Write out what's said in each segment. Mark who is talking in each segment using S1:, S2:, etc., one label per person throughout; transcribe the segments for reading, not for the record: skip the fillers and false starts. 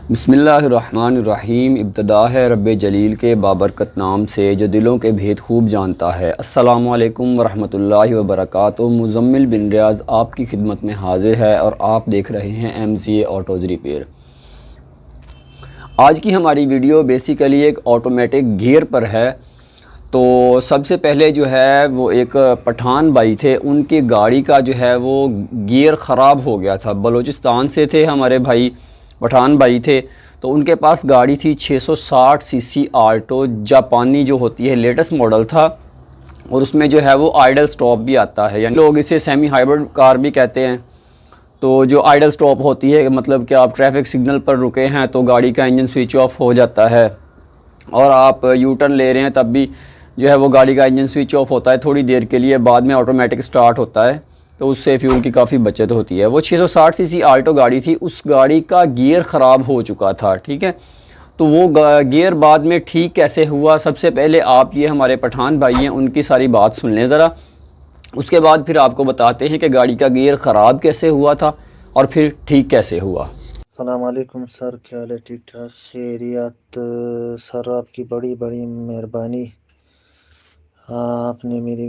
S1: बिस्मिल्लाहिर्रहमानिर्रहीम। इब्तिदा है रब्बे जलील के बाबरकत नाम से जो दिलों के भेद खूब जानता है। अस्सलामु अलैकुम वरहमतुल्लाहि वबरकातुहू। मुज़म्मिल बिन रियाज़ आपकी खिदमत में हाजिर है और आप देख रहे हैं MCA ऑटोज़ रिपेयर। आज की हमारी वीडियो बेसिकली एक ऑटोमेटिक गियर पर है। तो सबसे पहले जो है वो एक पठान भाई थे, उनकी गाड़ी का जो है वो गियर ख़राब हो गया था। बलूचिस्तान से थे हमारे भाई, पठान भाई थे। तो उनके पास गाड़ी थी 660 सीसी आल्टो, जापानी जो होती है, लेटेस्ट मॉडल था। और उसमें जो है वो आइडल स्टॉप भी आता है, यानी लोग इसे सेमी हाइब्रिड कार भी कहते हैं। तो जो आइडल स्टॉप होती है, मतलब कि आप ट्रैफिक सिग्नल पर रुके हैं तो गाड़ी का इंजन स्विच ऑफ हो जाता है और आप यू टर्न ले रहे हैं तब भी जो है वो गाड़ी का इंजन स्विच ऑफ होता है थोड़ी देर के लिए, बाद में ऑटोमेटिक स्टार्ट होता है। तो उससे फ्यूल की काफ़ी बचत होती है। वो 660 सीसी आल्टो गाड़ी थी, उस गाड़ी का गियर ख़राब हो चुका था। ठीक है, तो वो गियर बाद में ठीक कैसे हुआ, सबसे पहले आप ये हमारे पठान भाई हैं उनकी सारी बात सुन लें ज़रा। उसके बाद फिर आपको बताते हैं कि गाड़ी का गियर ख़राब कैसे हुआ था और फिर ठीक कैसे हुआ।
S2: अस्सलाम वालेकुम सर, क्या हाल है? ठीक ठाक, खैरियत। सर आपकी बड़ी बड़ी मेहरबानी। हाँ, आपने मेरी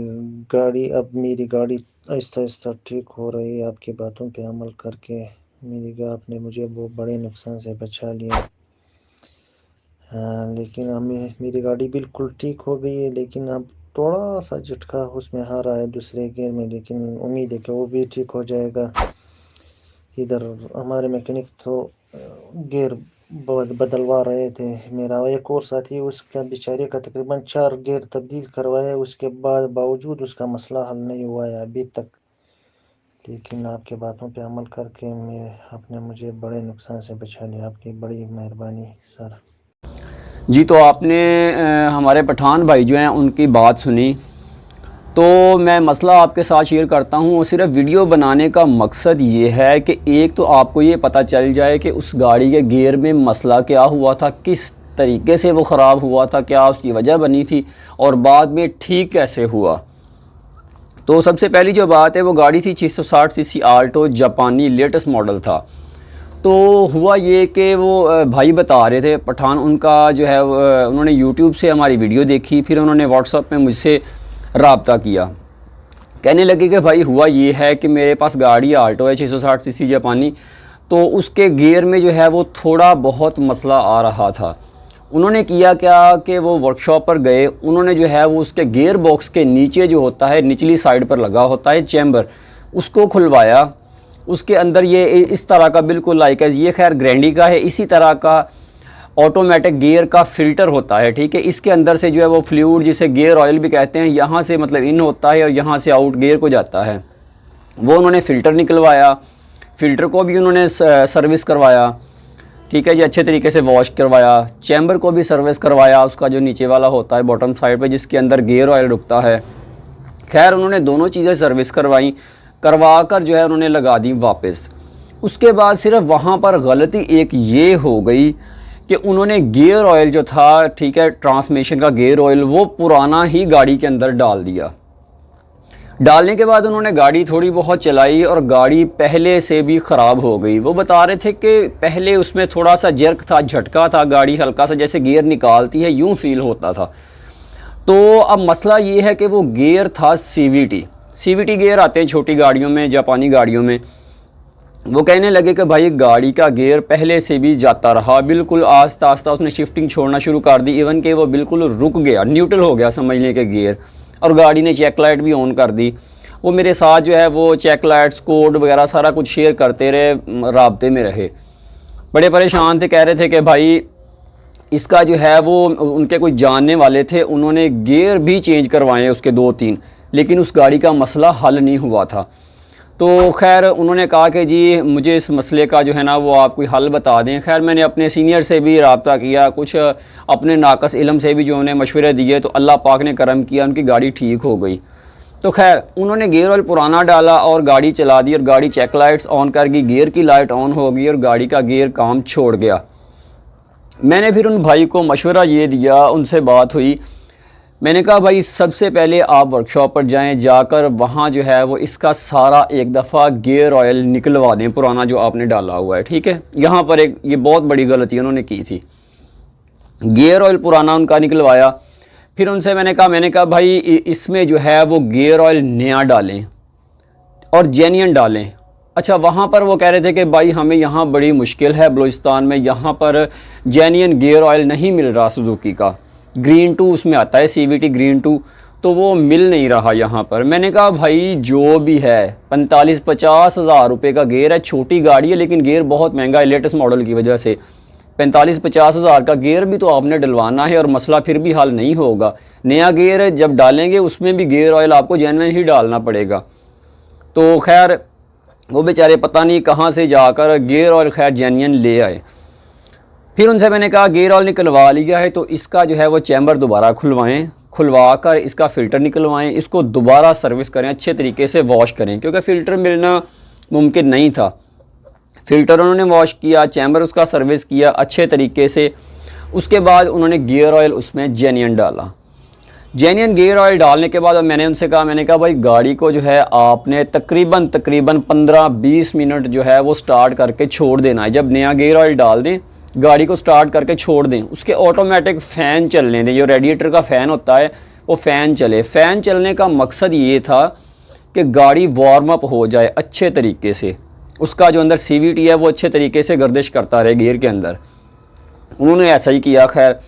S2: गाड़ी आहिस्ता आहिस्ता ठीक हो रही है। आपकी बातों पे अमल करके आपने मुझे वो बड़े नुकसान से बचा लिया। हाँ, लेकिन मेरी गाड़ी बिल्कुल ठीक हो गई है, लेकिन अब थोड़ा सा झटका उसमें आ रहा है दूसरे गियर में, लेकिन उम्मीद है कि वो भी ठीक हो जाएगा। इधर हमारे मैकेनिक तो गियर बदलवा रहे थे। मेरा एक और साथी, उसका बेचारे का तकरीबन 4 गियर तब्दील करवाया, उसके बाद बावजूद उसका मसला हल नहीं हुआ है अभी तक। लेकिन आपकी बातों पे अमल करके आपने मुझे बड़े नुकसान से बचा लिया। आपकी बड़ी मेहरबानी सर।
S1: जी, तो आपने हमारे पठान भाई जो हैं उनकी बात सुनी। तो मैं मसला आपके साथ शेयर करता हूँ। सिर्फ वीडियो बनाने का मकसद ये है कि एक तो आपको ये पता चल जाए कि उस गाड़ी के गियर में मसला क्या हुआ था, किस तरीके से वो ख़राब हुआ था, क्या उसकी वजह बनी थी और बाद में ठीक कैसे हुआ। तो सबसे पहली जो बात है, वो गाड़ी थी 660 सीसी आल्टो, जापानी लेटेस्ट मॉडल था। तो हुआ ये कि वो भाई बता रहे थे पठान, उनका जो है उन्होंने यूट्यूब से हमारी वीडियो देखी, फिर उन्होंने व्हाट्सएप में मुझसे रब्ता किया। कहने लगे कि भाई हुआ ये है कि मेरे पास गाड़ी आल्टो है 660 सीसी जापानी, तो उसके गियर में जो है वो थोड़ा बहुत मसला आ रहा था। उन्होंने किया क्या कि वो वर्कशॉप पर गए, उन्होंने जो है वो उसके गियर बॉक्स के नीचे जो होता है, निचली साइड पर लगा होता है चैम्बर, उसको खुलवाया। उसके अंदर ये इस तरह का बिल्कुल लाइक है, ये खैर ग्रैंडी का है, इसी तरह का ऑटोमेटिक गियर का फ़िल्टर होता है। ठीक है, इसके अंदर से जो है वो फ्लूइड, जिसे गियर ऑयल भी कहते हैं, यहाँ से मतलब इन होता है और यहाँ से आउट गियर को जाता है। वो उन्होंने फ़िल्टर निकलवाया, फ़िल्टर को भी उन्होंने सर्विस करवाया। ठीक है जी, अच्छे तरीके से वॉश करवाया। चैम्बर को भी सर्विस करवाया, उसका जो नीचे वाला होता है बॉटम साइड पे, जिसके अंदर गियर ऑयल रुकता है। खैर उन्होंने दोनों चीज़ें सर्विस करवाई, करवा कर जो है उन्होंने लगा दी वापस। उसके बाद सिर्फ वहाँ पर गलती एक ये हो गई कि उन्होंने गियर ऑयल जो था, ठीक है, ट्रांसमिशन का गियर ऑयल, वो पुराना ही गाड़ी के अंदर डाल दिया। डालने के बाद उन्होंने गाड़ी थोड़ी बहुत चलाई और गाड़ी पहले से भी ख़राब हो गई। वो बता रहे थे कि पहले उसमें थोड़ा सा जर्क था, झटका था, गाड़ी हल्का सा जैसे गियर निकालती है यूं फील होता था। तो अब मसला ये है कि वो गियर था CVT गियर आते हैं छोटी गाड़ियों में, जापानी गाड़ियों में। वो कहने लगे कि भाई गाड़ी का गियर पहले से भी जाता रहा, बिल्कुल आस्ता आस्ता उसने शिफ्टिंग छोड़ना शुरू कर दी, इवन कि वो बिल्कुल रुक गया, न्यूट्रल हो गया समझ लें कि गियर। और गाड़ी ने चेक लाइट भी ऑन कर दी। वो मेरे साथ जो है वो चेक लाइट्स, कोड वगैरह सारा कुछ शेयर करते रहे, राब्ते में रहे, बड़े परेशान थे। कह रहे थे कि भाई इसका जो है वो, उनके कोई जानने वाले थे, उन्होंने गियर भी चेंज करवाए उसके 2-3, लेकिन उस गाड़ी का मसला हल नहीं हुआ था। तो खैर उन्होंने कहा कि जी मुझे इस मसले का जो है ना वो आप कोई हल बता दें। खैर मैंने अपने सीनियर से भी रब्ता किया, कुछ अपने नाकस इल्म से भी जो उन्हें मशवरे दिए, तो अल्लाह पाक ने करम किया, उनकी गाड़ी ठीक हो गई। तो खैर उन्होंने गियर ऑयल पुराना डाला और गाड़ी चला दी और गाड़ी चेक लाइट्स ऑन कर गई, गियर की लाइट ऑन हो गई और गाड़ी का गियर काम छोड़ गया। मैंने फिर उन भाई को मशवरा ये दिया, उनसे बात हुई मैंने कहा भाई सबसे पहले आप वर्कशॉप पर जाएं, जाकर वहाँ जो है वो इसका सारा एक दफ़ा गियर ऑयल निकलवा दें, पुराना जो आपने डाला हुआ है, ठीक है। यहाँ पर एक ये बहुत बड़ी गलती उन्होंने की थी, गियर ऑयल पुराना उनका निकलवाया। फिर उनसे मैंने कहा भाई इसमें जो है वो गियर ऑयल नया डालें और जेन्युइन डालें। अच्छा, वहाँ पर वो कह रहे थे कि भाई हमें यहाँ बड़ी मुश्किल है बलूचिस्तान में, यहाँ पर जेन्युइन गियर ऑयल नहीं मिल रहा, सुजुकी का ग्रीन 2 उसमें आता है, CVT ग्रीन 2, तो वो मिल नहीं रहा यहाँ पर। मैंने कहा भाई जो भी है 45-50 हज़ार रुपये का गियर है, छोटी गाड़ी है लेकिन गियर बहुत महंगा है लेटेस्ट मॉडल की वजह से। 45-50 हज़ार का गियर भी तो आपने डलवाना है और मसला फिर भी हल नहीं होगा। नया गियर जब डालेंगे उसमें भी गियर ऑयल आपको जेन्युइन ही डालना पड़ेगा। तो खैर वो बेचारे पता नहीं कहाँ से जाकर गियर ऑयल खैर जेन्युइन ले आए। फिर उनसे मैंने कहा गियर ऑयल निकलवा लिया है तो इसका जो है वो चैम्बर दोबारा खुलवाएं, खुलवा कर इसका फ़िल्टर निकलवाएं, इसको दोबारा सर्विस करें, अच्छे तरीके से वॉश करें, क्योंकि फ़िल्टर मिलना मुमकिन नहीं था। फ़िल्टर उन्होंने वॉश किया, चैम्बर उसका सर्विस किया अच्छे तरीके से। उसके बाद उन्होंने गियर ऑयल उसमें जेन्युइन डाला। जेन्युइन गियर ऑयल डालने के बाद मैंने उनसे कहा, मैंने कहा भाई गाड़ी को जो है आपने तकरीबन 15-20 मिनट जो है वो स्टार्ट करके छोड़ देना है। जब नया गियर ऑयल डाल दें गाड़ी को स्टार्ट करके छोड़ दें, उसके ऑटोमेटिक फ़ैन चलने दें, जो रेडिएटर का फ़ैन होता है वो फ़ैन चले। फ़ैन चलने का मकसद ये था कि गाड़ी वार्म अप हो जाए अच्छे तरीके से, उसका जो अंदर CVT है वो अच्छे तरीके से गर्दिश करता रहे गियर के अंदर। उन्होंने ऐसा ही किया। खैर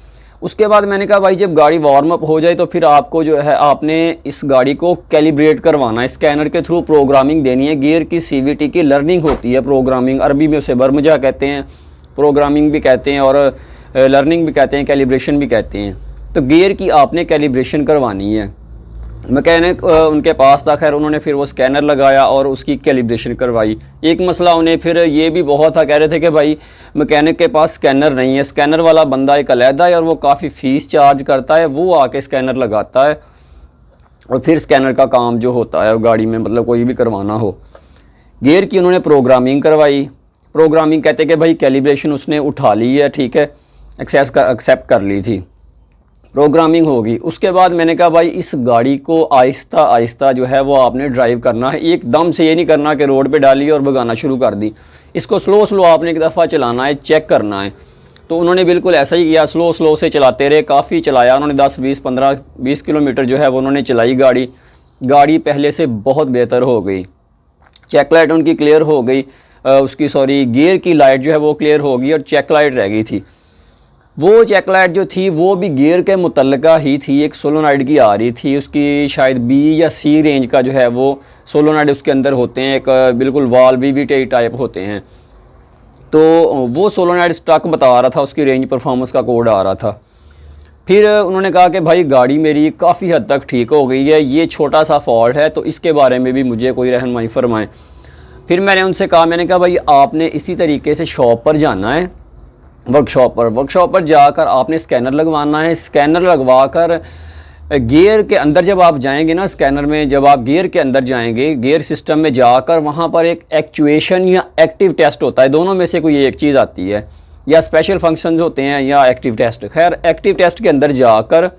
S1: उसके बाद मैंने कहा भाई जब गाड़ी वार्म अप हो जाए तो फिर आपको जो है आपने इस गाड़ी को कैलिब्रेट करवाना है, स्कैनर के थ्रू प्रोग्रामिंग देनी है। गियर की CVT की लर्निंग होती है, प्रोग्रामिंग, अरबी में उसे बरमजा कहते हैं, प्रोग्रामिंग भी कहते हैं और लर्निंग भी कहते हैं, कैलिब्रेशन भी कहते हैं। तो गियर की आपने कैलिब्रेशन करवानी है। मैकेनिक उनके पास था, खैर उन्होंने फिर वो स्कैनर लगाया और उसकी कैलिब्रेशन करवाई। एक मसला उन्हें फिर ये भी बहुत था, कह रहे थे कि भाई मैकेनिक के पास स्कैनर नहीं है, स्कैनर वाला बंदा एक अलहदा है और वो काफ़ी फ़ीस चार्ज करता है, वो आके स्कैनर लगाता है और फिर स्कैनर का काम जो होता है गाड़ी में मतलब कोई भी करवाना हो। गियर की उन्होंने प्रोग्रामिंग करवाई। प्रोग्रामिंग कहते कि भाई कैलिब्रेशन उसने उठा ली है, ठीक है, एक्सेप्ट कर ली थी, प्रोग्रामिंग होगी। उसके बाद मैंने कहा भाई इस गाड़ी को आहिस्ता आहिस्ता जो है वो आपने ड्राइव करना है, एकदम से ये नहीं करना कि रोड पे डाली और भगाना शुरू कर दी। इसको स्लो स्लो आपने एक दफ़ा चलाना है, चेक करना है। तो उन्होंने बिल्कुल ऐसा ही किया, स्लो स्लो से चलाते रहे, काफ़ी चलाया उन्होंने, 10-20-15-20 किलोमीटर जो है वो उन्होंने चलाई गाड़ी। गाड़ी पहले से बहुत बेहतर हो गई, चेक लाइट उनकी क्लियर हो गई, उसकी सॉरी गियर की लाइट जो है वो क्लियर हो गई और चेक लाइट रह गई थी। वो चेक लाइट जो थी वो भी गियर के मुतल्लिका ही थी, एक सोलोनाइड की आ रही थी, उसकी शायद B या C रेंज का जो है वो सोलोनाइड उसके अंदर होते हैं, एक बिल्कुल वाल VVT टाइप होते हैं। तो वो सोलोनाइड स्टॉक बता रहा था, उसकी रेंज परफॉर्मेंस का कोड आ रहा था। फिर उन्होंने कहा कि भाई गाड़ी मेरी काफ़ी हद तक ठीक हो गई है, ये छोटा सा फॉल्ट है तो इसके बारे में भी मुझे कोई रहनुमाई फरमाएं। फिर मैंने उनसे कहा, मैंने कहा भाई आपने इसी तरीके से शॉप पर जाना है, वर्कशॉप पर जाकर आपने स्कैनर लगवाना है। स्कैनर लगवा कर गियर के अंदर जब आप जाएंगे ना, स्कैनर में जब आप गियर के अंदर जाएंगे, गियर सिस्टम में जाकर वहाँ पर एक एक्चुएशन या एक्टिव टेस्ट होता है, दोनों में से कोई एक चीज़ आती है, या स्पेशल फंक्शंस होते हैं या एक्टिव टेस्ट। खैर एक्टिव टेस्ट के अंदर जाकर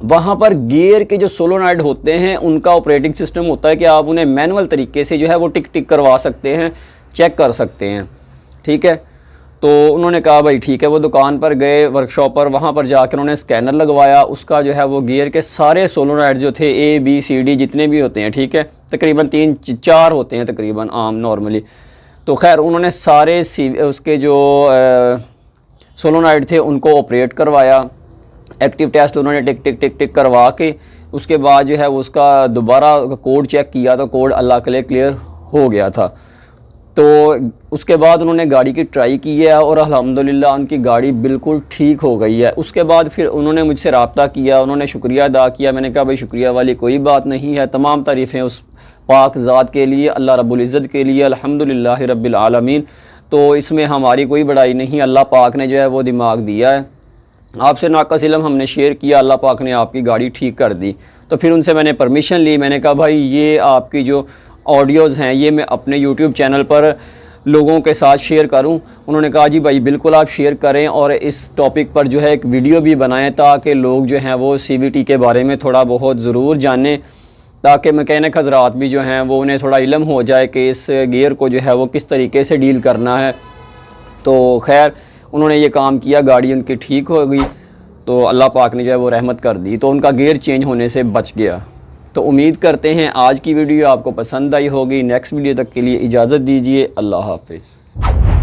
S1: वहाँ पर गियर के जो सोलोनाइड होते हैं उनका ऑपरेटिंग सिस्टम होता है कि आप उन्हें मैनुअल तरीके से जो है वो टिक टिक करवा सकते हैं, चेक कर सकते हैं, ठीक है। तो उन्होंने कहा भाई ठीक है, वो दुकान पर गए वर्कशॉप पर, वहाँ पर जाकर उन्होंने स्कैनर लगवाया, उसका जो है वो गियर के सारे सोलोनाइड जो थे A B C D जितने भी होते हैं, ठीक है, तकरीबन 3-4 होते हैं तकरीबन आम नॉर्मली। तो खैर उन्होंने सारे उसके जो सोलोनाइड थे उनको ऑपरेट करवाया, एक्टिव टेस्ट उन्होंने टिक टिक टिक टिक करवा के उसके बाद जो है उसका दोबारा कोड चेक किया तो कोड अल्लाह के लिए क्लियर हो गया था। तो उसके बाद उन्होंने गाड़ी की ट्राई की है और अल्हम्दुलिल्लाह उनकी गाड़ी बिल्कुल ठीक हो गई है। उसके बाद फिर उन्होंने मुझसे रब्ता किया, उन्होंने शुक्रिया अदा किया। मैंने कहा भाई शुक्रिया वाली कोई बात नहीं है, तमाम तारीफ़ें उस पाक ज़ात के लिए, अल्लाह रब्बुल इज़्ज़त के लिए, अल्हम्दुलिल्लाह रब्बिल आलमीन। तो इसमें हमारी कोई बड़ाई नहीं, अल्लाह पाक ने जो है वो दिमाग दिया है। आपसे नाक़स इल्म हमने शेयर किया, अल्लाह पाक ने आपकी गाड़ी ठीक कर दी। तो फिर उनसे मैंने परमिशन ली, मैंने कहा भाई ये आपकी जो ऑडियोज़ हैं ये मैं अपने YouTube चैनल पर लोगों के साथ शेयर करूं। उन्होंने कहा जी भाई बिल्कुल आप शेयर करें और इस टॉपिक पर जो है एक वीडियो भी बनाएं ताकि लोग जो हैं वो CVT के बारे में थोड़ा बहुत ज़रूर जानें, ताकि मैकेनिक हज़रात भी जो हैं वो उन्हें थोड़ा इल्म हो जाए कि इस गियर को जो है वो किस तरीके से डील करना है। तो खैर उन्होंने ये काम किया, गाड़ी उनकी ठीक हो गई, तो अल्लाह पाक ने जो है वो रहमत कर दी, तो उनका गियर चेंज होने से बच गया। तो उम्मीद करते हैं आज की वीडियो आपको पसंद आई होगी। नेक्स्ट वीडियो तक के लिए इजाज़त दीजिए। अल्लाह हाफिज़।